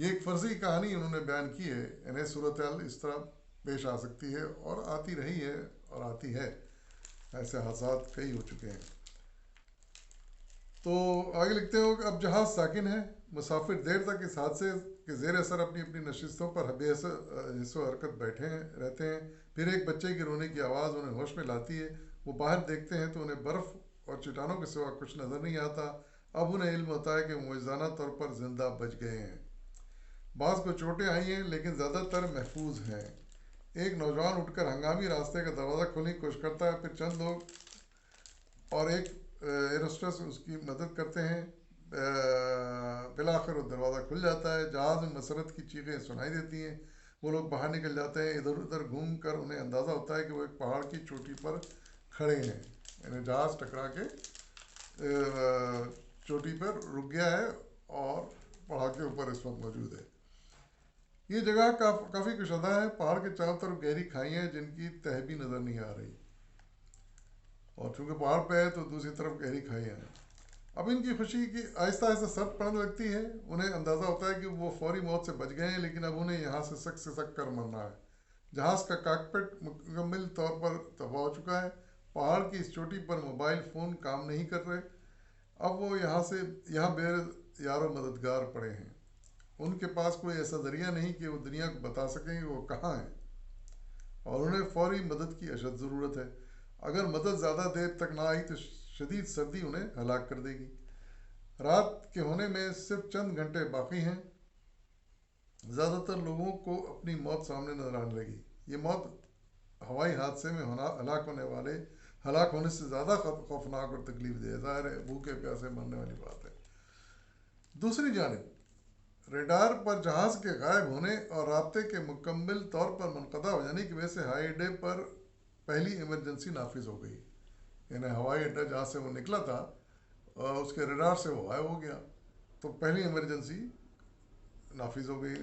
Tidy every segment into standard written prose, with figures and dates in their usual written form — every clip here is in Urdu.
یہ ایک فرضی کہانی انہوں نے بیان کی ہے، انہیں صورتحال اس طرح پیش آ سکتی ہے اور آتی رہی ہے اور آتی ہے، ایسے حادثات کئی ہو چکے ہیں۔ تو آگے لکھتے ہو کہ اب جہاز ساکن ہے، مسافر دیر تک اس حادثے کے زیر اثر اپنی اپنی نشستوں پر بے حس و حرکت بیٹھے رہتے ہیں۔ پھر ایک بچے کی رونے کی آواز انہیں ہوش میں لاتی ہے، وہ باہر دیکھتے ہیں تو انہیں برف اور چٹانوں کے سوا کچھ نظر نہیں آتا۔ اب انہیں علم ہوتا ہے کہ وہ معجزانہ طور پر زندہ بچ گئے ہیں۔ بعض کو چوٹیں آئی ہیں لیکن زیادہ تر محفوظ ہیں۔ ایک نوجوان اٹھ کر ہنگامی راستے کا دروازہ کھولنے کی کوشش کرتا ہے، پھر چند لوگ اور ایک ایروسٹس اس کی مدد کرتے ہیں۔ بالآخر وہ دروازہ کھل جاتا ہے، جہاز میں مسرت کی چیخیں سنائی دیتی ہیں، وہ لوگ باہر نکل جاتے ہیں۔ ادھر ادھر گھوم کر انہیں اندازہ ہوتا ہے کہ وہ ایک پہاڑ کی چوٹی پر کھڑے ہیں، یعنی جہاز ٹکرا کے چوٹی پر رک گیا ہے اور پہاڑ کے اوپر اس وقت موجود ہے۔ یہ جگہ کافی کشادہ ہے، پہاڑ کے چاروں طرف گہری کھائیاں ہیں جن کی تہہ بھی نظر نہیں آ رہی، اور چونکہ پہاڑ پہ ہے تو دوسری طرف گہری کھائیاں ہیں۔ اب ان کی خوشی کی آہستہ آہستہ سرد پڑنے لگتی ہے، انہیں اندازہ ہوتا ہے کہ وہ فوری موت سے بچ گئے ہیں، لیکن اب انہیں یہاں سے سک کر مرنا ہے۔ جہاز کا کاکپٹ مکمل طور پر تباہ ہو چکا ہے، پہاڑ کی اس چوٹی پر موبائل فون کام نہیں کر رہے۔ اب وہ یہاں بے یار و مددگار پڑے ہیں، ان کے پاس کوئی ایسا ذریعہ نہیں کہ وہ دنیا کو بتا سکیں کہ وہ کہاں ہیں، اور انہیں فوری مدد کی اشد ضرورت ہے۔ اگر مدد زیادہ دیر تک نہ آئی تو شدید سردی انہیں ہلاک کر دے گی۔ رات کے ہونے میں صرف چند گھنٹے باقی ہیں۔ زیادہ تر لوگوں کو اپنی موت سامنے نظر آنے لگی۔ یہ موت ہوائی حادثے میں ہلاک ہونے سے زیادہ خوفناک اور تکلیف دہ ہے، ظاہر ہے بھوکے پیاسے مرنے والی بات ہے۔ دوسری جانب ریڈار پر جہاز کے غائب ہونے اور رابطے کے مکمل طور پر منقطع ہو جانے کی وجہ سے ہوائی اڈے پر پہلی ایمرجنسی نافذ ہو گئی، یعنی ہوائی اڈہ جہاں سے وہ نکلا تھا اور اس کے ریڈار سے وہ غائب ہو گیا، تو پہلی ایمرجنسی نافذ ہو گئی۔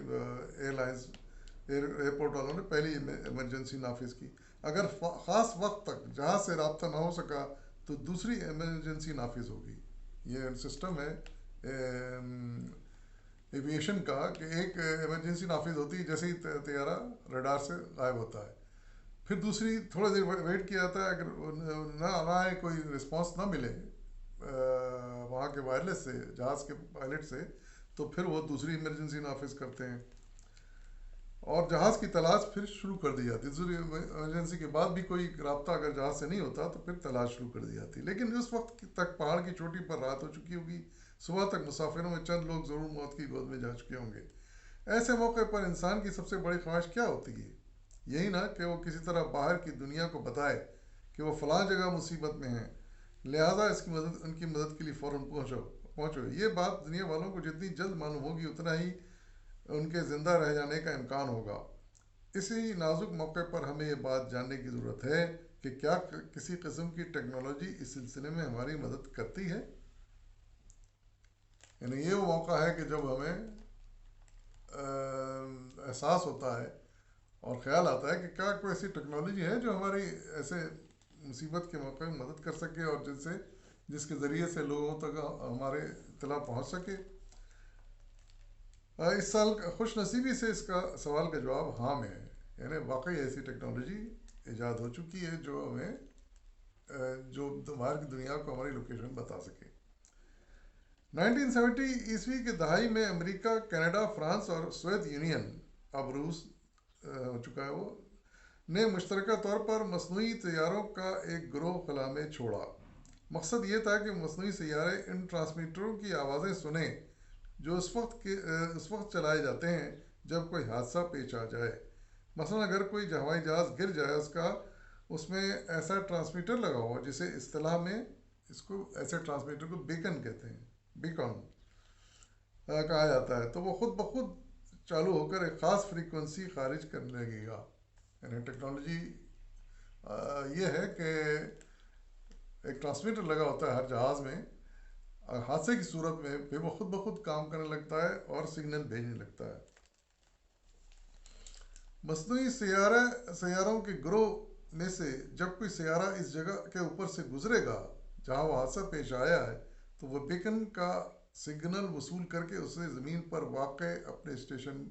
ایئرپورٹ والوں نے پہلی ایمرجنسی نافذ کی۔ اگر خاص وقت تک جہاز سے رابطہ نہ ہو سکا تو دوسری ایمرجنسی نافذ ہوگی۔ یہ سسٹم ہے ایویشن کا کہ ایک ایمرجنسی نافذ ہوتی ہے جیسے ہی طیارہ ریڈار سے غائب ہوتا ہے، پھر دوسری تھوڑا دیر ویٹ کیا جاتا ہے، اگر نہ آئے کوئی رسپانس نہ ملے وہاں کے وائرلیس سے، جہاز کے پائلٹ سے، تو پھر وہ دوسری ایمرجنسی نافذ کرتے ہیں اور جہاز کی تلاش پھر شروع کر دی جاتی ہے۔ دوسری ایمرجنسی کے بعد بھی کوئی رابطہ اگر جہاز سے نہیں ہوتا تو پھر تلاش شروع کر دی جاتی ہے، لیکن اس وقت تک پہاڑ کی چوٹی پر رات ہو چکی ہوگی۔ صبح تک مسافروں میں چند لوگ ضرور موت کی گود میں جا چکے ہوں گے۔ ایسے موقع پر انسان کی سب سے بڑی خواہش کیا ہوتی ہے؟ یہی نا کہ وہ کسی طرح باہر کی دنیا کو بتائے کہ وہ فلاں جگہ مصیبت میں ہیں، لہٰذا ان کی مدد کے لیے فوراً پہنچو۔ یہ بات دنیا والوں کو جتنی جلد معلوم ہوگی اتنا ہی ان کے زندہ رہ جانے کا امکان ہوگا۔ اسی نازک موقع پر ہمیں یہ بات جاننے کی ضرورت ہے کہ کیا کسی قسم کی ٹیکنالوجی اس سلسلے میں ہماری مدد کرتی ہے؟ یعنی یہ وہ موقع ہے کہ جب ہمیں احساس ہوتا ہے اور خیال آتا ہے کہ کیا کوئی ایسی ٹیکنالوجی ہے جو ہماری ایسے مصیبت کے موقع میں مدد کر سکے اور جس کے ذریعے سے لوگوں تک ہمارے اطلاع پہنچ سکے۔ اس سال خوش نصیبی سے اس کا سوال کا جواب ہاں میں ہے، یعنی واقعی ایسی ٹیکنالوجی ایجاد ہو چکی ہے جو باہر کی دنیا کو ہماری لوکیشن بتا سکے۔ 1970 کے دہائی میں امریکہ، کینیڈا، فرانس اور سوویت یونین، اب روس ہو چکا ہے، وہ نے مشترکہ طور پر مصنوعی طیاروں کا ایک گروہ خلا میں چھوڑا۔ مقصد یہ تھا کہ مصنوعی سیارے ان ٹرانسمیٹروں کی آوازیں سنیں جو اس وقت چلائے جاتے ہیں جب کوئی حادثہ پیش آ جائے۔ مثلا اگر کوئی ہوائی جہاز گر جائے، اس میں ایسا ٹرانسمیٹر لگا ہوا جسے اصطلاح میں ایسے ٹرانسمیٹر کو بیکن کہتے ہیں، بیکن کہا جاتا ہے، تو وہ خود بخود چالو ہو کر ایک خاص فریکوینسی خارج کرنے لگے گا۔ یعنی ٹیکنالوجی یہ ہے کہ ایک ٹرانسمیٹر لگا ہوتا ہے ہر جہاز میں، حادثے کی صورت میں پھر وہ خود بخود کام کرنے لگتا ہے اور سگنل بھیجنے لگتا ہے۔ مصنوعی سیاروں کے گروہ میں سے جب کوئی سیارہ اس جگہ کے اوپر سے گزرے گا جہاں وہ حادثہ پیش آیا ہے تو وہ بیکن کا سگنل وصول کر کے اسے زمین پر واقع اپنے اسٹیشن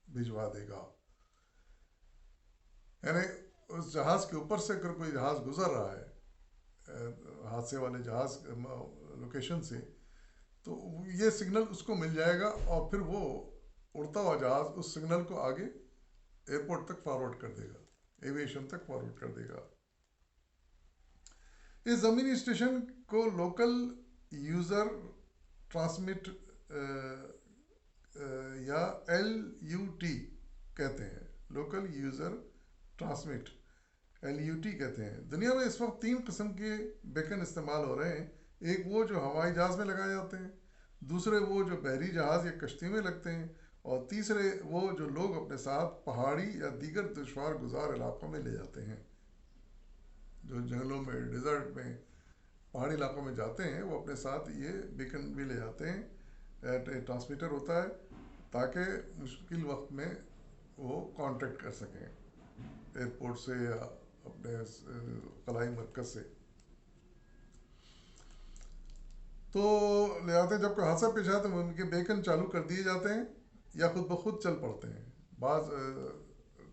بھجوا دے گا. یعنی اس جہاز کے اوپر سے اگر کوئی جہاز گزر رہا ہے حادثے والے جہاز لوکیشن سے، تو یہ سگنل اس کو مل جائے گا اور پھر وہ اڑتا ہوا جہاز اس سگنل کو آگے ایئرپورٹ تک فارورڈ کر دے گا، ایویشن تک فارورڈ کر دے گا. اس زمینی اسٹیشن کو لوکل یوزر ٹرانسمٹ یا LUT کہتے ہیں. لوکل یوزر ٹرانسمٹ LUT کہتے ہیں. دنیا میں اس وقت 3 قسم کے بیکن استعمال ہو رہے ہیں. ایک وہ جو ہوائی جہاز میں لگائے جاتے ہیں، دوسرے وہ جو بحری جہاز یا کشتی میں لگتے ہیں، اور تیسرے وہ جو لوگ اپنے ساتھ پہاڑی یا دیگر دشوار گزار علاقوں میں لے جاتے ہیں. جو جنگلوں میں، ڈیزرٹ میں، پہاڑی علاقوں میں جاتے ہیں، وہ اپنے ساتھ یہ بیکن بھی لے جاتے ہیں. ٹرانسمیٹر ہوتا ہے تاکہ مشکل وقت میں وہ کانٹیکٹ کر سکیں ایئرپورٹ سے یا اپنے خلائی مرکز سے. تو لہٰذا جب کوئی حادثہ پیش آتا ہے تو ان کے بیکن چالو کر دیے جاتے ہیں یا خود بخود چل پڑتے ہیں. بعض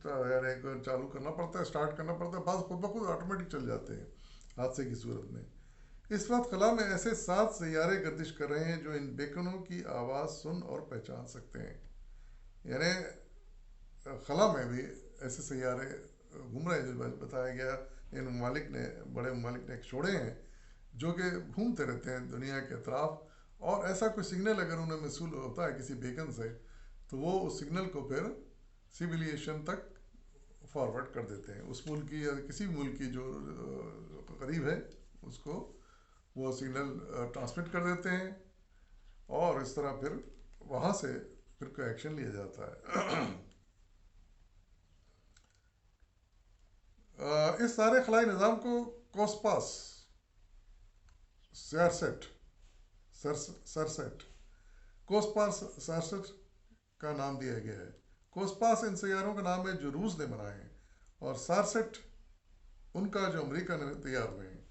یعنی چالو کرنا پڑتا ہے، اسٹارٹ کرنا پڑتا ہے، بعض خود بخود آٹومیٹک چل جاتے ہیں حادثے کی صورت میں. اس وقت خلا میں ایسے 7 سیارے گردش کر رہے ہیں جو ان بیکنوں کی آواز سن اور پہچان سکتے ہیں. یعنی خلا میں بھی ایسے سیارے گھوم رہے ہیں جو بتایا گیا. ان ممالک نے، بڑے ممالک نے ایک چھوڑے ہیں جو کہ گھومتے رہتے ہیں دنیا کے اطراف، اور ایسا کوئی سگنل اگر انہیں موصول ہوتا ہے کسی بیکن سے تو وہ اس سگنل کو پھر سویلائزیشن تک فارورڈ کر دیتے ہیں. اس ملک کی یا کسی بھی ملک کی جو قریب ہے اس کو وہ سگنل ٹرانسمٹ کر دیتے ہیں، اور اس طرح پھر وہاں سے پھر کوئی ایکشن لیا جاتا ہے. اس سارے خلائی نظام کو کوسپاس سرسٹ کوسپاس سرسٹ کا نام دیا گیا ہے. کوسپاس ان سیاروں کا نام ہے جو روس نے بنائے ہیں، اور سارسٹ ان کا جو امریکہ نے تیار ہوئے ہیں.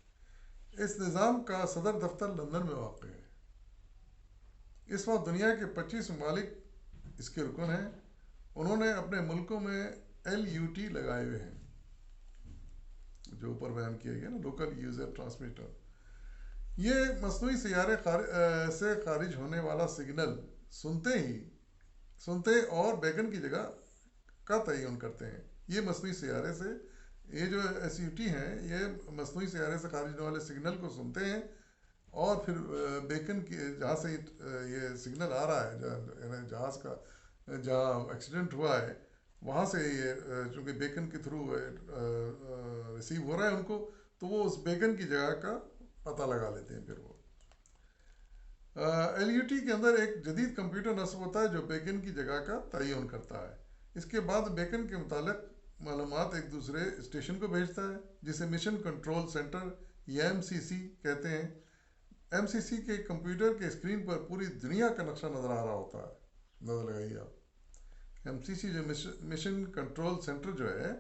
اس نظام کا صدر دفتر لندن میں واقع ہے. اس وقت دنیا کے 25 ممالک اس کے رکن ہیں. انہوں نے اپنے ملکوں میں LUT لگائے ہوئے ہیں جو اوپر بیان کیا گیا نا، لوکل یوزر ٹرانسمیٹر. یہ مصنوعی سیارے سے خارج ہونے والا سگنل سنتے اور بیکن کی جگہ کا تعین کرتے ہیں. یہ مصنوعی سیارے سے، یہ جو SUT ہیں، یہ مصنوعی سیارے سے خارج ہونے والے سگنل کو سنتے ہیں، اور پھر بیکن کی جہاں سے یہ سگنل آ رہا ہے، جہاز کا جہاں ایکسیڈنٹ ہوا ہے وہاں سے یہ چونکہ بیکن کے تھرو ریسیو ہو رہا ہے ان کو، تو وہ اس بیکن کی جگہ کا پتہ لگا لیتے ہیں. پھر وہ LUT کے اندر ایک جدید کمپیوٹر نصب ہوتا ہے جو بیکن کی جگہ کا تعین کرتا ہے. اس کے بعد بیکن کے متعلق معلومات ایک دوسرے اسٹیشن کو بھیجتا ہے جسے مشن کنٹرول سینٹر یا MCC کہتے ہیں. MCC کے کمپیوٹر کے اسکرین پر پوری دنیا کا نقشہ نظر آ رہا ہوتا ہے. نظر لگائیے آپ. MCC جو مشن کنٹرول سینٹر جو ہے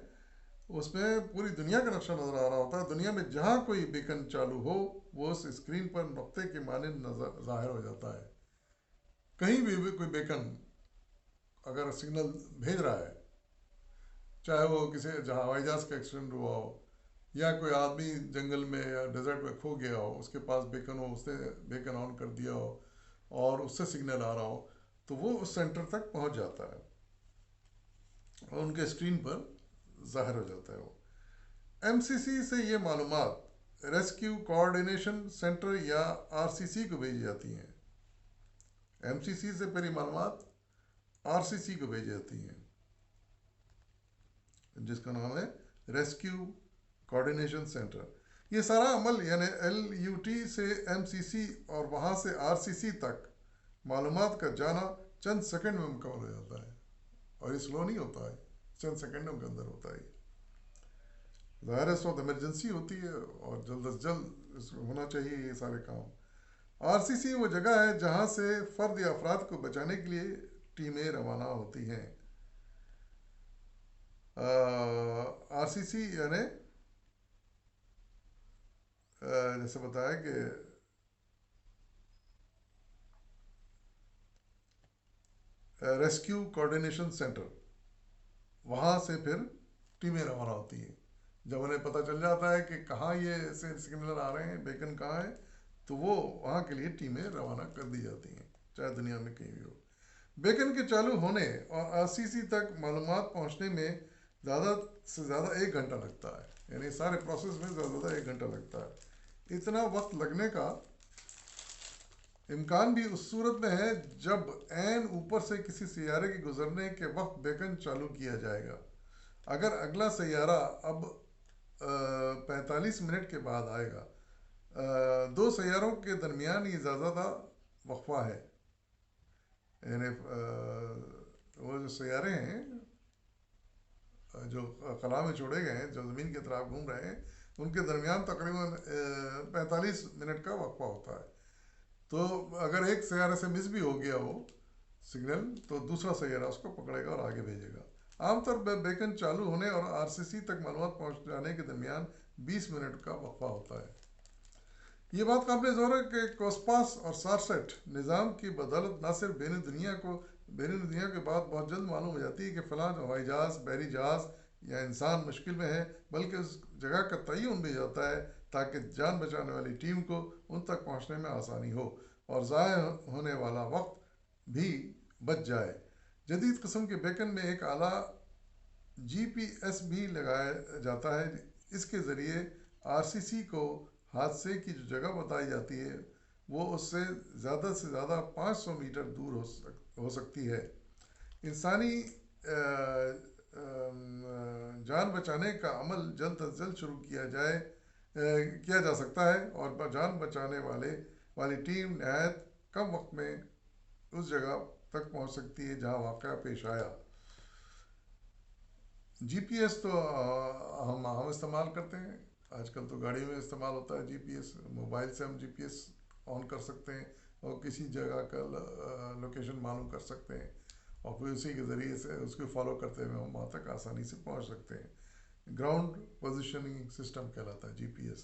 اس میں پوری دنیا کا نقشہ نظر آ رہا ہوتا ہے. دنیا میں جہاں کوئی بیکن چالو ہو وہ اس اسکرین پر نقطے کے مانند ظاہر ہو جاتا ہے. کہیں بھی کوئی بیکن اگر سگنل بھیج رہا ہے، چاہے وہ کسی جہاں ہوائی جہاز کا ایکسیڈنٹ ہوا ہو یا کوئی آدمی جنگل میں یا ڈیزرٹ میں کھو گیا ہو، اس کے پاس بیکن ہو، اس نے بیکن آن کر دیا ہو اور اس سے سگنل آ رہا ہو، تو وہ اس سینٹر تک پہنچ جاتا ہے اور ان کے اسکرین پر ظاہر ہو جاتا ہے. وہ MCC سے یہ معلومات ریسکیو کوآرڈینیشن سینٹر یا RCC کو بھیجی جاتی ہیں. MCC سے پہلی معلومات RCC کو بھیجی جاتی ہیں جس کا نام ہے ریسکیو کوآرڈینیشن سینٹر. یہ سارا عمل یعنی LUT سے MCC اور وہاں سے RCC تک معلومات کا جانا چند سیکنڈ میں مکمل ہو جاتا ہے، اور یہ سلو نہیں ہوتا ہے، چند سیکنڈوں کے اندر ہوتا ہے. ظاہر اس وقت ایمرجنسی ہوتی ہے اور جلد از جلد ہونا چاہیے یہ سارے کام. RCC وہ جگہ ہے جہاں سے فرد یا افراد کو بچانے کے لیے ٹیمیں روانہ ہوتی ہیں. RCC یعنی جیسے بتایا کہ ریسکیو کوآرڈینیشن سینٹر، وہاں سے پھر ٹیمیں روانہ ہوتی ہیں. جب انہیں پتہ چل جاتا ہے کہ کہاں یہ سگنل آ رہے ہیں، بیکن کہاں ہے، تو وہ وہاں کے لیے ٹیمیں روانہ کر دی جاتی ہیں، چاہے دنیا میں کہیں بھی ہو. بیکن کے چالو ہونے اور RCC تک معلومات پہنچنے میں زیادہ سے زیادہ 1 گھنٹہ لگتا ہے. یعنی سارے پروسیس میں زیادہ سے زیادہ 1 گھنٹہ لگتا ہے. اتنا وقت لگنے کا امکان بھی اس صورت میں ہے جب عین اوپر سے کسی سیارے کے گزرنے کے وقت بیکن چالو کیا جائے گا. اگر اگلا سیارہ اب 45 منٹ کے بعد آئے گا. 2 سیاروں کے درمیان یہ زیادہ وقفہ ہے. یعنی وہ جو سیارے ہیں جو خلا میں چھوڑے گئے ہیں، جو زمین کے اطراف گھوم رہے ہیں، ان کے درمیان تقریباً 45 منٹ کا وقفہ ہوتا ہے. تو اگر ایک سیارے سے مس بھی ہو گیا ہو سگنل، تو دوسرا سیارہ اس کو پکڑے گا اور آگے بھیجے گا. عام طور پر بیکن چالو ہونے اور RCC تک معلومات پہنچ جانے کے درمیان 20 منٹ کا وقفہ ہوتا ہے. یہ بات قابل غور ہے کہ کوسپاس اور سارسیٹ نظام کی بدولت نہ صرف بین دنیا کے بعد بہت جلد معلوم ہو جاتی ہے کہ فلاں ہوائی جہاز، بحری جہاز یا انسان مشکل میں ہے، بلکہ اس جگہ کا تعین بھی جاتا ہے تاکہ جان بچانے والی ٹیم کو ان تک پہنچنے میں آسانی ہو اور ضائع ہونے والا وقت بھی بچ جائے. جدید قسم کے بیکن میں ایک اعلیٰ GPS بھی لگایا جاتا ہے. اس کے ذریعے RCC کو حادثے کی جو جگہ بتائی جاتی ہے وہ اس سے زیادہ 500 میٹر دور ہو سکتی ہے. انسانی جان بچانے کا عمل جلد از جلد شروع کیا جا سکتا ہے اور جان بچانے والی ٹیم نہایت کم وقت میں اس جگہ تک پہنچ سکتی ہے جہاں واقعہ پیش آیا. GPS تو ہم استعمال کرتے ہیں آج کل، تو گاڑی میں استعمال ہوتا ہے GPS. موبائل سے ہم GPS آن کر سکتے ہیں اور کسی جگہ کا لوکیشن معلوم کر سکتے ہیں اور پھر اسی کے ذریعے سے اس کو فالو کرتے ہوئے ہم وہاں تک آسانی سے پہنچ سکتے ہیں. گراؤنڈ پوزیشننگ سسٹم کہلاتا ہے GPS.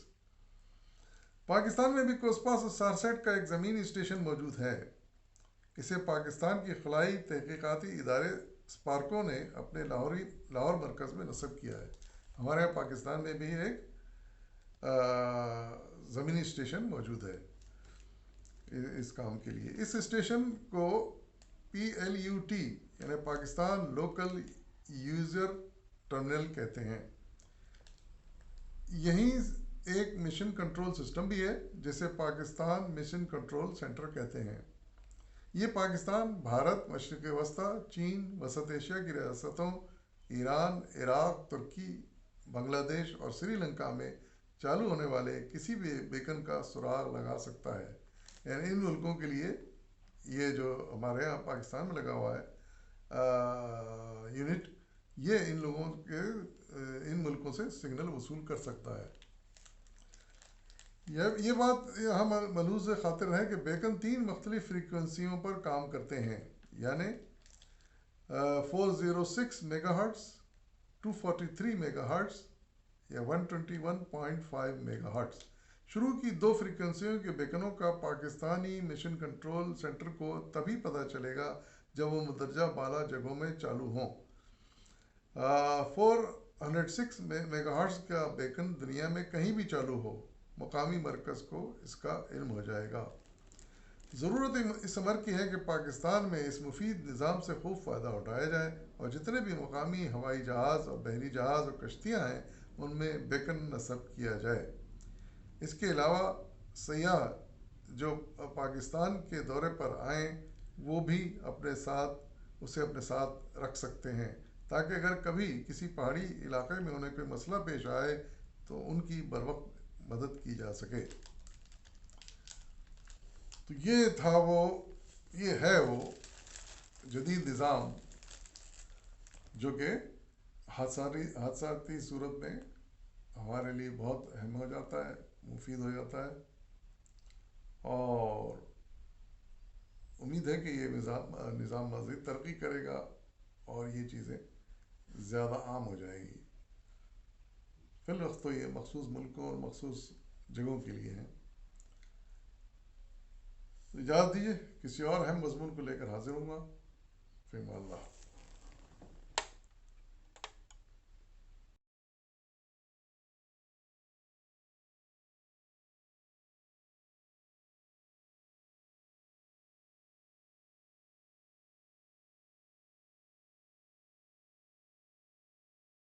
پاکستان میں بھی کوسپاس اور سارسیٹ کا ایک زمینی اسٹیشن موجود ہے. اسے پاکستان کی خلائی تحقیقاتی ادارے اسپارکو نے اپنے لاہور مرکز میں نصب کیا ہے. ہمارے یہاں پاکستان میں بھی ایک زمینی اسٹیشن موجود ہے اس کام کے لیے. اس اسٹیشن کو PLUT یعنی پاکستان لوکل یوزر ٹرمینل کہتے ہیں. یہیں ایک مشن کنٹرول سسٹم بھی ہے جسے پاکستان مشن کنٹرول سینٹر کہتے ہیں. یہ پاکستان، بھارت، مشرق وسطیٰ، چین، وسط ایشیا کی ریاستوں ایران، عراق، ترکی، بنگلہ دیش اور سری لنکا میں چالو ہونے والے کسی بھی بیکن کا سراغ لگا سکتا ہے. یعنی ان ملکوں کے لیے یہ جو ہمارے یہاں پاکستان میں لگا ہوا ہے یونٹ، یہ ان ملکوں سے سگنل وصول کر سکتا ہے. یہ بات یہاں ملحوظ خاطر ہے کہ بیکن 3 مختلف فریکوینسیوں پر کام کرتے ہیں، یعنی 406 میگا ہرٹز، 243 میگا ہرٹز یا 121.5 میگا ہرٹز. شروع کی 2 فریکوینسیوں کے بیکنوں کا پاکستانی مشن کنٹرول سینٹر کو تبھی پتہ چلے گا جب وہ مندرجہ بالا جگہوں میں چالو ہوں. 406 میگا ہرٹز کا بیکن دنیا میں کہیں بھی چالو ہو، مقامی مرکز کو اس کا علم ہو جائے گا. ضرورت اس امر کی ہے کہ پاکستان میں اس مفید نظام سے خوب فائدہ اٹھایا جائے اور جتنے بھی مقامی ہوائی جہاز اور بحری جہاز اور کشتیاں ہیں ان میں بیکن نصب کیا جائے. اس کے علاوہ سیاح جو پاکستان کے دورے پر آئیں وہ بھی اپنے ساتھ رکھ سکتے ہیں تاکہ اگر کبھی کسی پہاڑی علاقے میں انہیں کوئی مسئلہ پیش آئے تو ان کی بروقت مدد کی جا سکے. تو یہ ہے وہ جدید نظام جو کہ حادثاتی صورت میں ہمارے لیے بہت اہم ہو جاتا ہے، مفید ہو جاتا ہے، اور امید ہے کہ یہ نظام مزید ترقی کرے گا اور یہ چیزیں زیادہ عام ہو جائیں گی. فی الوقت تو یہ مخصوص ملکوں اور مخصوص جگہوں کے لیے ہیں. اجازت دیجیے کسی اور اہم مضمون کو لے کر حاضر ہوں گا. فیما اللہ.